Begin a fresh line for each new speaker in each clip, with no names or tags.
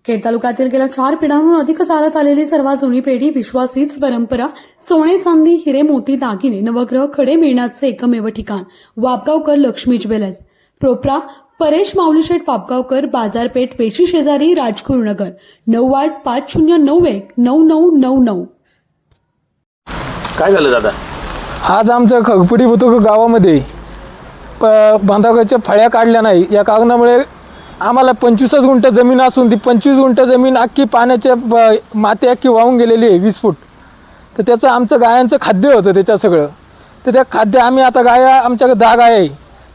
खेड तालुक्यातील गेल्या 4 पिढ्यांहून अधिक चालत आलेली सर्वात जुनी पेढी, विश्वास हीच परंपरा, सोने चांदी हिरे मोती दागिने नवग्रह खडे मिळण्याचे एकमेव ठिकाण वापगावकर लक्ष्मी ज्वेलर्स, प्रोप्रा परेश माऊलीशेठ वापगावकर, बाजारपेठ पेशी शेजारी, राजगुरुनगर, 9850919999।
काय झालं दादा?
आज आमचं खगपुडी बुतुक गावामध्ये बांधावरच्या फळ्या काढल्या नाही। या कारणामुळे आम्हाला 25 गुंठ जमीन असून ती 25 गुंठ जमीन अख्खी पाण्याच्या माती अख्खी वाहून गेलेली आहे 20 फूट। तर त्याचं आमचं गायांचं खाद्य होतं त्याच्या सगळं। तर त्या खाद्य आम्ही आता गाया आमच्याकडे 10 गाय आहे,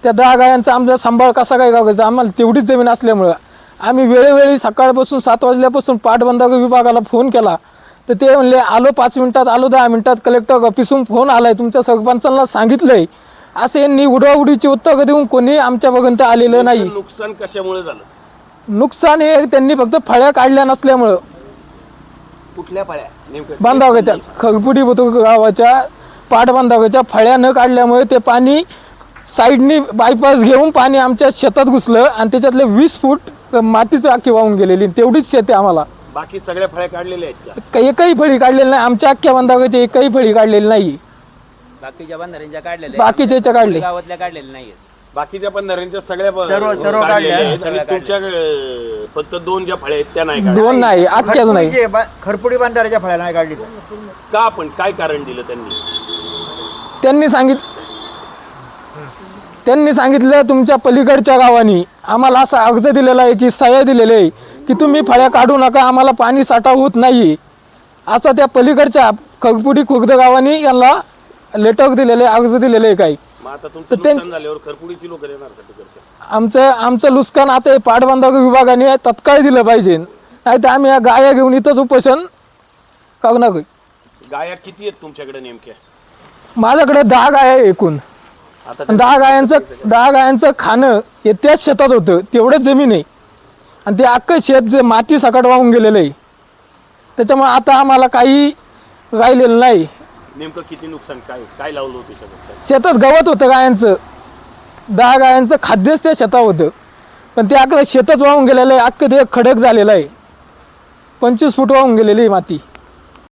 त्या 10 गायांचा आमचा सांभाळ कसा काय करायचा? आम्हाला तेवढीच जमीन असल्यामुळं आम्ही वेळोवेळी सकाळपासून 7 वाजल्यापासून पाटबंधारे विभागाला फोन केला। तर ते म्हणले आलो 5 मिनिटात, आलो 10 मिनिटात, कलेक्टर ऑफिसून फोन आलाय, तुमच्या सरपंचांना सांगितलंय, असे यांनी उडवाउडीची उत्तर देऊन कोणी आमच्यापर्यंत आलेलं नाही।
नुकसान कशामुळे झालं?
नुकसान हे त्यांनी फक्त फळ्या काढल्या नसल्यामुळं।
कुठल्या फळ्या नेमकं?
बांधावरच्या खगपुडी बुतुक गावाच्या पाटबंधावरच्या फळ्या न काढल्यामुळे ते पाणी साईडनी बायपास घेऊन पाणी आमच्या शेतात घुसलं आणि त्याच्यातले 20 फूट मातीचं अख्खी वाहून गेलेली, तेवढीच शेती आम्हाला।
बाकी सगळ्या फळ्या काढलेल्या आहेत का?
एकही फळी काढलेली नाही, आमच्या अख्ख्या बांधावरची एकही फळी काढलेली नाही।
बाकीच्या बंधाऱ्यांच्या काढलेल्या,
बाकीच्या काढले,
गावातल्या काढलेल्या नाहीत।
बाकीच्या बंधाऱ्यांच्या सगळ्या
सर्व
काढलेल्या आहेत
काढल्या.
आणि तुमच्या फक्त 2 ज्या फळ्या आहेत त्या नाही काढल्या.
2 नाही, अख्ख्याच नाही।
खरपुडी बांधाऱ्याच्या फळ्या नाही काढली।
का? पण काय कारण दिलं त्यांनी?
त्यांनी सांगितलं तुमच्या पलीकडच्या गावांनी आम्हाला असा अर्ज दिलेला आहे की सह्या दिलेले आहे की तुम्ही फळ्या काढू नका, आम्हाला पाणी साठा होत नाही, असं त्या पलीकडच्या खगपुडी खुर्द गावांनी यांना लेटर दिलेले, अर्ज दिलेले आहे काही।
मग आता तुमचं नुकसान झाल्यावर खरपुडीची लोक येणार का तिकडच्या?
आमचं नुकसान आता हे पाटबंधारे विभागाने तत्काळ दिलं पाहिजे, नाही तर आम्ही या गाया घेऊन इथंच उपोषण करणार।
गाया किती आहेत तुमच्याकडे नेमक्या?
माझ्याकडे 10 गाय आहे एकूण।
आता
10 गायांचं खाणं हे त्याच शेतात होतं, तेवढंच जमीन आहे आणि ते अख्खं शेत जे माती सकट वाहून गेलेलं आहे, त्याच्यामुळे आता आम्हाला काही राहिलेलं नाही।
नेमकं किती नुकसान? काय लावलं होतं शेतात?
शेतात गवत होतं गायांचं, 10 गायांचं खाद्यच त्या शेतात होतं, पण ते अख्खं शेतच वाहून गेलेलं आहे, अख्खं ते खडक झालेलं आहे, 25 फूट वाहून गेलेली आहे माती।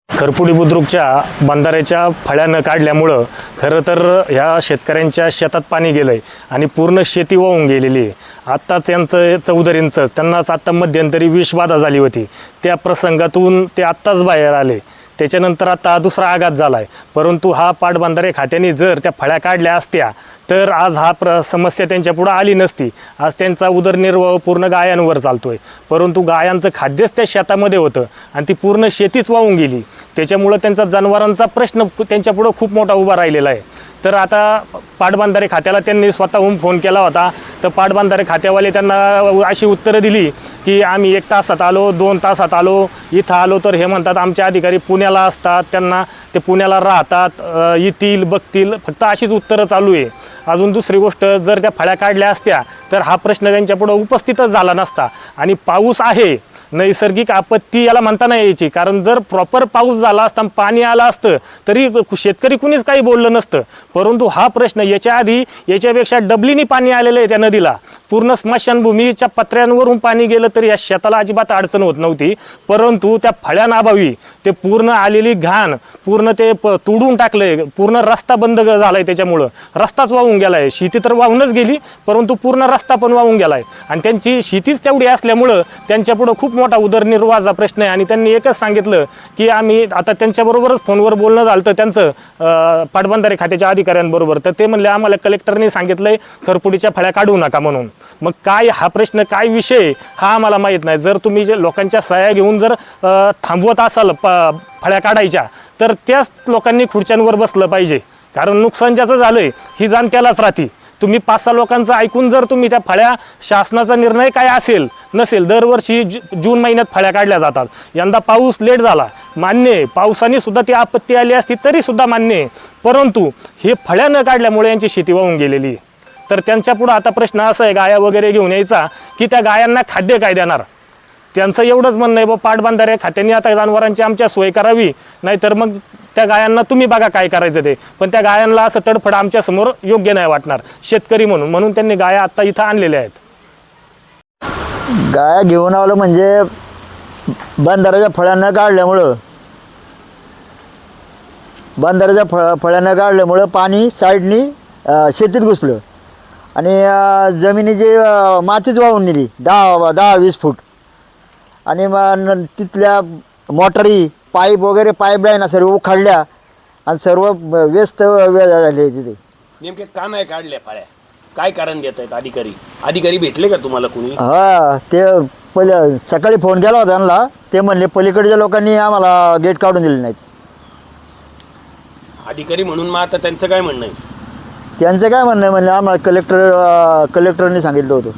खरपुडी बुद्रुकच्या बंधाऱ्याच्या फळ्या न काढल्यामुळं खरं तर ह्या शेतकऱ्यांच्या शेतात पाणी गेलं आहे आणि पूर्ण शेती वाहून गेलेली आहे। आत्ता त्यांचं चौधरींचं त्यांनाच आत्ता मध्यंतरी विषबाधा झाली होती, त्या प्रसंगातून ते आत्ताच बाहेर आले, त्याच्यानंतर आता दुसरा आघात झाला आहे। परंतु हा पाटबंधारे खात्याने जर त्या फळ्या काढल्या असत्या तर आज हा समस्या त्यांच्या पुढं आली नसती। आज त्यांचा उदरनिर्वाह पूर्ण गायांवर चालतोय, परंतु गायांचं खाद्यच त्या शेतामध्ये होतं आणि ती पूर्ण शेतीच वाहून गेली, त्याच्यामुळं त्यांचा जनावरांचा प्रश्न त्यांच्या पुढं खूप मोठा उभा राहिलेला आहे। तर आता पाटबंधारे खात्याला त्यांनी स्वतःहून फोन केला होता, तर पाटबंधारे खात्यावाले त्यांना अशी उत्तरं दिली की आम्ही 1 तासात आलो, 2 तासात आलो, इथं आलो तर हे म्हणतात आमचे अधिकारी पुण्याला असतात, त्यांना ते पुण्याला राहतात, येतील बघतील, फक्त अशीच उत्तरं चालू आहे। अजून दुसरी गोष्ट, जर त्या फळ्या काढल्या असत्या तर हा प्रश्न त्यांच्यापुढं उपस्थितच झाला नसता। आणि पाऊस आहे, नैसर्गिक आपत्ती याला म्हणता नाही यायची, कारण जर प्रॉपर पाऊस झाला असता, पाणी आलं असतं तरी शेतकरी कुणीच काही बोललं नसतं। परंतु हा प्रश्न याच्या आधी याच्यापेक्षा डबलीनी पाणी आलेलं आहे त्या नदीला, पूर्ण स्मशानभूमीच्या पत्र्यांवरून पाणी गेलं तरी या शेताला अजिबात अडचण होत नव्हती, परंतु त्या फळ्यांअभावी ते पूर्ण आलेली घाण पूर्ण ते तोडून टाकलंय, पूर्ण रस्ता बंद झालाय, त्याच्यामुळं रस्ताच वाहून गेलाय, शेती तर वाहूनच गेली परंतु पूर्ण रस्ता पण वाहून गेलाय आणि त्यांची शेतीच तेवढी असल्यामुळं त्यांच्यापुढं खूप मोठा उदरनिर्वाहाचा प्रश्न आहे। आणि त्यांनी एकच सांगितलं की आम्ही आता त्यांच्याबरोबरच फोनवर बोलणं झालं तर त्यांचं पाटबंधारे खात्याच्या अधिकाऱ्यांबरोबर, तर ते म्हणले आम्हाला कलेक्टरने सांगितलंय खरपुडीच्या फळ्या काढू नका म्हणून। मग काय हा प्रश्न, काय विषय हा आम्हाला माहीत नाही। जर तुम्ही जे लोकांच्या सह्या घेऊन जर थांबवत असाल फळ्या काढायच्या, तर त्याच लोकांनी खुर्च्यांवर बसलं पाहिजे, कारण नुकसान ज्याचं झालंय ही जाण त्यालाच राहते। तुम्ही 5-6 लोकांचं ऐकून जर तुम्ही त्या फळ्या, शासनाचा निर्णय काय असेल नसेल, दरवर्षी जून महिन्यात फळ्या काढल्या जातात, यंदा पाऊस लेट झाला मान्य आहे, पावसाने सुद्धा ती आपत्ती आली असती तरी सुद्धा मान्य आहे, परंतु हे फळ्या न काढल्यामुळे यांची शेती वाहून गेलेली आहे। तर त्यांच्या पुढं आता प्रश्न असा आहे गाया वगैरे घेऊन यायचा की त्या गायांना खाद्य काय देणार? त्यांचं एवढंच म्हणणं आहे, पाटबंधारे खात्याने आता जनावरांची आमच्या सोय करावी, नाहीतर मग त्या गायांना तुम्ही बघा काय करायचं ते, पण त्या गायांना असं तडफड आमच्या समोर योग्य नाही वाटणार शेतकरी म्हणून त्यांनी गाया आता इथं आणलेल्या आहेत।
गाया घेऊन आलं म्हणजे बंधाऱ्याच्या फळ्या न काढल्यामुळं फळ्या न काढल्यामुळं पाणी साईडनी शेतीत घुसलं आणि जमिनीची मातीच वाहून नेली 10-20 फूट. आणि मग तिथल्या मोटरी पाईप वगैरे पाईपलाईन सर्व उखाडल्या आणि सर्व व्यस्त झाले तिथे.
नेमके का नाही काढल्या फळ्या? काय कारण देत आहेत अधिकारी भेटले का तुम्हाला कुणी?
हा, ते पहिले सकाळी फोन केला होता त्यांना. ते म्हणले पलीकडच्या लोकांनी आम्हाला गेट काढून दिले नाहीत.
अधिकारी म्हणून मग आता त्यांचं काय म्हणणं आहे?
त्यांचं काय म्हणणं आहे म्हणले आम्हाला कलेक्टरनी सांगितलं होतं.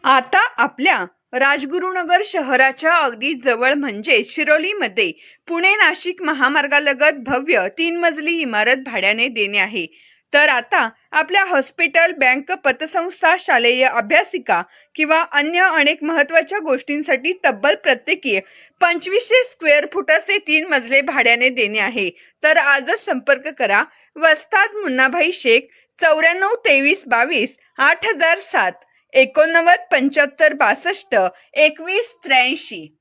आता आपल्या राजगुरुनगर शहराच्या अगदी जवळ म्हणजे शिरोलीमध्ये पुणे नाशिक महामार्गालगत भव्य 3 मजली इमारत भाड्याने देणे आहे. तर आता आपल्या हॉस्पिटल, बँक, पतसंस्था, शालेय अभ्यासिका किंवा अन्य अनेक महत्त्वाच्या गोष्टींसाठी तब्बल प्रत्येकी 2500 स्क्वेअर फुटाचे 3 मजले भाड्याने देणे आहे. तर आजच संपर्क करा. वस्ताद मुन्नाभाई शेख, 94 23 22 8007, 89 75 62 21 83.